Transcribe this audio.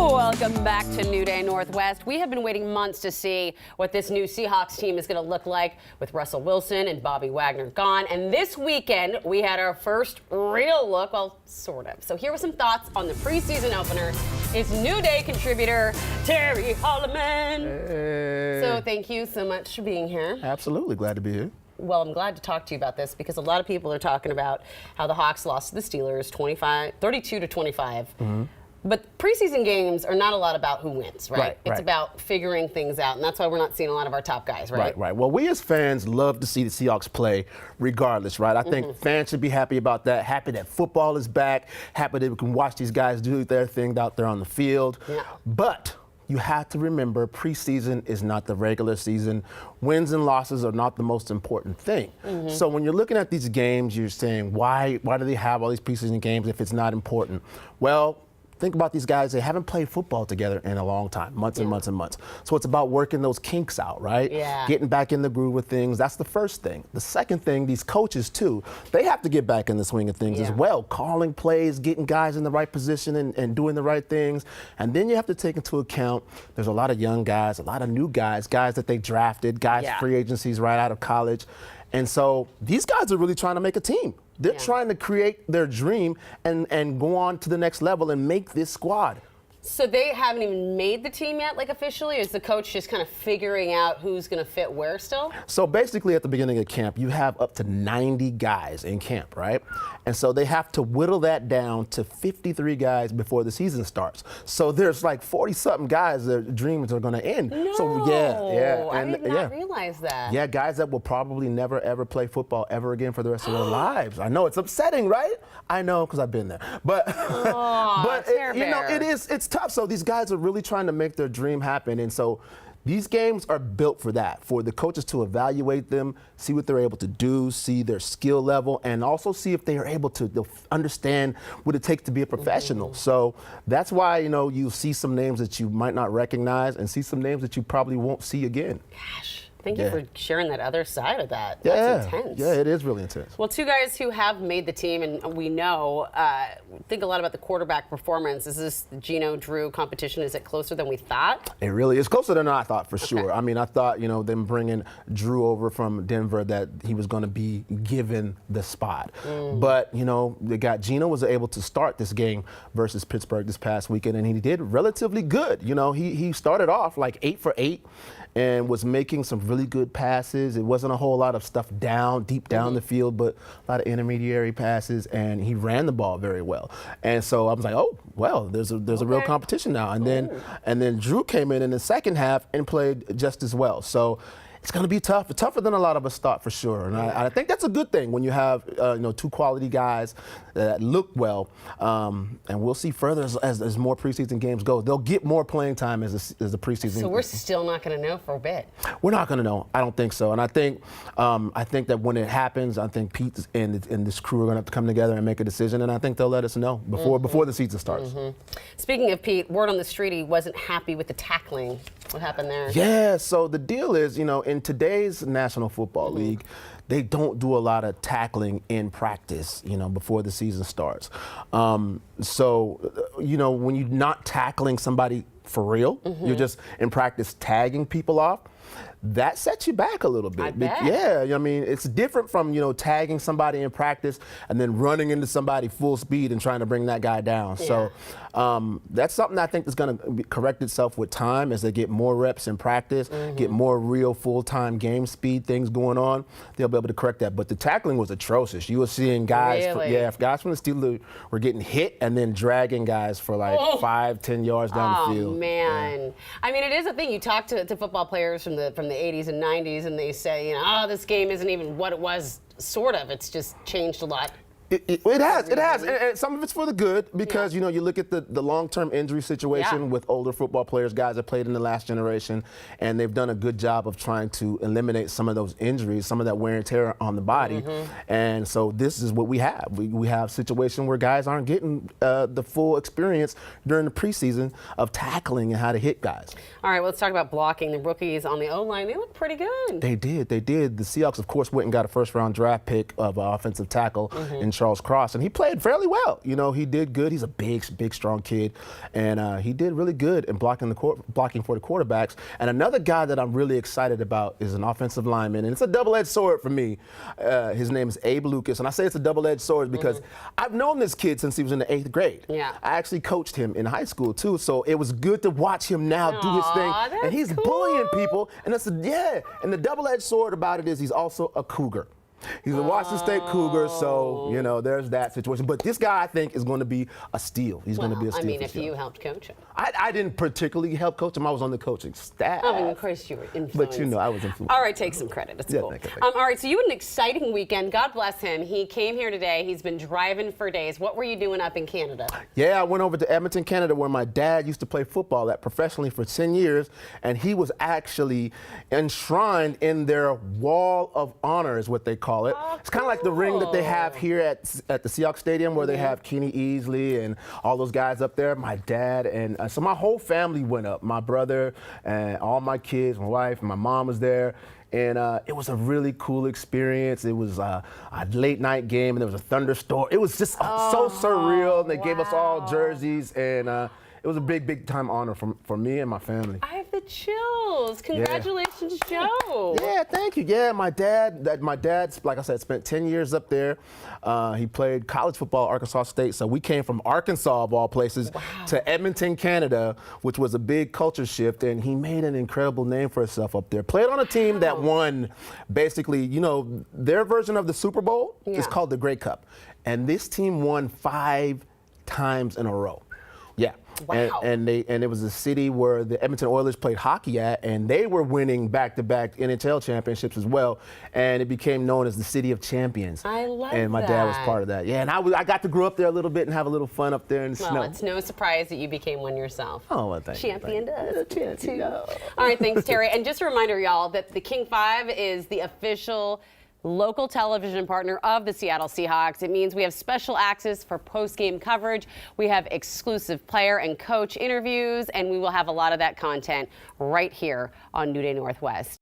Welcome back to New Day Northwest. We have been waiting months to see what this new Seahawks team is going to look like with Russell Wilson and Bobby Wagner gone. And this weekend, we had our first real look, well, sort of. So here were some thoughts on the preseason opener. It's New Day contributor Terry Hollimon. Hey. So thank you so much for being here. Absolutely glad to be here. Well, I'm glad to talk to you about this because a lot of people are talking about how the Hawks lost to the Steelers 32-25. Mm-hmm. But preseason games are not a lot about who wins, right? It's about figuring things out, and that's why we're not seeing a lot of our top guys, right? Right. Well, we as fans love to see the Seahawks play regardless, right? I think fans should be happy about that, happy that football is back, happy that we can watch these guys do their thing out there on the field. Yeah. But you have to remember, preseason is not the regular season. Wins and losses are not the most important thing. So when you're looking at these games, you're saying, why do they have all these preseason games if it's not important? Well, think about these guys. They haven't played football together in a long time, months and months and months. So it's about working those kinks out, right? Yeah. Getting back in the groove with things. That's the first thing. The second thing, these coaches, too, they have to get back in the swing of things as well. Calling plays, getting guys in the right position and doing the right things. And then you have to take into account there's a lot of young guys, a lot of new guys that they drafted, free agencies right out of college. And so these guys are really trying to make a team. They're trying to create their dream and go on to the next level and make this squad. So they haven't even made the team yet, like officially? Or is the coach just kind of figuring out who's going to fit where still? So basically at the beginning of camp, you have up to 90 guys in camp, right? And so they have to whittle that down to 53 guys before the season starts. So there's like 40-something guys their dreams are going to end. No, so yeah. I did not realize that. Yeah, guys that will probably never, ever play football ever again for the rest of their lives. I know, it's upsetting, right? I know, because I've been there. But, it's tough. So these guys are really trying to make their dream happen. And so these games are built for that, for the coaches to evaluate them, see what they're able to do, see their skill level, and also see if they are able to understand what it takes to be a professional. So that's why, you see some names that you might not recognize and see some names that you probably won't see again. Gosh. Thank you for sharing that other side of that. That's intense. Yeah, it is really intense. Well, two guys who have made the team, and we know, think a lot about the quarterback performance. Is this Geno-Drew competition? Is it closer than we thought? It really is closer than I thought, for sure. I mean, I thought, them bringing Drew over from Denver, that he was going to be given the spot. But, they got Geno was able to start this game versus Pittsburgh this past weekend, and he did relatively good. He started off like 8 for 8. And was making some really good passes. It wasn't a whole lot of stuff deep down the field, but a lot of intermediary passes, and he ran the ball very well. And so I was like, oh, well, there's a real competition now. And then Drew came in the second half and played just as well. So it's going to be tough, tougher than a lot of us thought, for sure. And I think that's a good thing when you have two quality guys that look well. And we'll see further as more preseason games go. They'll get more playing time as the preseason. So we're still not going to know for a bit. We're not going to know. I don't think so. And I think that when it happens, I think Pete and this crew are going to have to come together and make a decision. And I think they'll let us know before the season starts. Speaking of Pete, word on the street, he wasn't happy with the tackling. What happened there? Yeah, so the deal is, in today's National Football League, they don't do a lot of tackling in practice, before the season starts. So, when you're not tackling somebody for real, you're just in practice tagging people off, that sets you back a little bit. I bet. Yeah, I mean, it's different from, tagging somebody in practice and then running into somebody full speed and trying to bring that guy down. Yeah. So that's something I think is going to correct itself with time as they get more reps in practice, get more real full-time game speed things going on. They'll be able to correct that. But the tackling was atrocious. You were seeing guys, guys from the Steelers were getting hit and then dragging guys for like 5-10 yards down the field. Oh, man. Yeah. I mean, it is a thing. You talk to football players from the 80s and 90s, and they say, this game isn't even what it was, sort of. It's just changed a lot. It has. And some of it's for the good because, you look at the long-term injury situation with older football players, guys that played in the last generation, and they've done a good job of trying to eliminate some of those injuries, some of that wear and tear on the body. And so this is what we have. We have a situation where guys aren't getting the full experience during the preseason of tackling and how to hit guys. All right, well, let's talk about blocking. The rookies on the O-line, they look pretty good. They did. The Seahawks, of course, went and got a first-round draft pick of offensive tackle in Charles Charles Cross, and he played fairly well. You know, he did good. He's a big, strong kid, and he did really good in blocking for the quarterbacks. And another guy that I'm really excited about is an offensive lineman, and it's a double-edged sword for me. His name is Abe Lucas, and I say it's a double-edged sword because I've known this kid since he was in the 8th grade. Yeah. I actually coached him in high school too, so it was good to watch him now do his thing. And he's bullying people, and and the double-edged sword about it is he's also a Cougar. He's a Washington State Cougar, so, you know, there's that situation. But this guy, I think, is going to be a steal. He's going to be a steal. I mean, if you helped coach him. I didn't particularly help coach him. I was on the coaching staff. I mean, of course you were influenced. But, you know, I was influenced. All right, take some credit. It's cool. Thank you. All right, so you had an exciting weekend. God bless him. He came here today. He's been driving for days. What were you doing up in Canada? Yeah, I went over to Edmonton, Canada, where my dad used to play football at professionally for 10 years, and he was actually enshrined in their Wall of Honor, is what they call it. It's kind of like the ring that they have here at the Seahawks Stadium, where they have Kenny Easley and all those guys up there. My dad and so my whole family went up. My brother and all my kids, my wife, and my mom was there. And it was a really cool experience. It was a late night game, and there was a thunderstorm. It was just so surreal. And they gave us all jerseys, and it was a big time honor for me and my family. I have the chills. Congratulations, Joe. Yeah, thank you. Yeah, my dad, like I said, spent 10 years up there. He played college football at Arkansas State. So we came from Arkansas, of all places, to Edmonton, Canada, which was a big culture shift. And he made an incredible name for himself up there. Played on a team that won, basically, you know, their version of the Super Bowl is called the Grey Cup. And this team won 5 times in a row. Yeah. Wow. And it was a city where the Edmonton Oilers played hockey at, and they were winning back-to-back NHL championships as well, and it became known as the City of Champions. I love that. And my dad was part of that. Yeah, and I got to grow up there a little bit and have a little fun up there in the snow. Well, it's no surprise that you became one yourself. Oh, well, thank you. Champion does. Champion. All right, thanks, Terry. And just a reminder, y'all, that the King 5 is the official local television partner of the Seattle Seahawks. It means we have special access for post-game coverage. We have exclusive player and coach interviews, and we will have a lot of that content right here on New Day Northwest.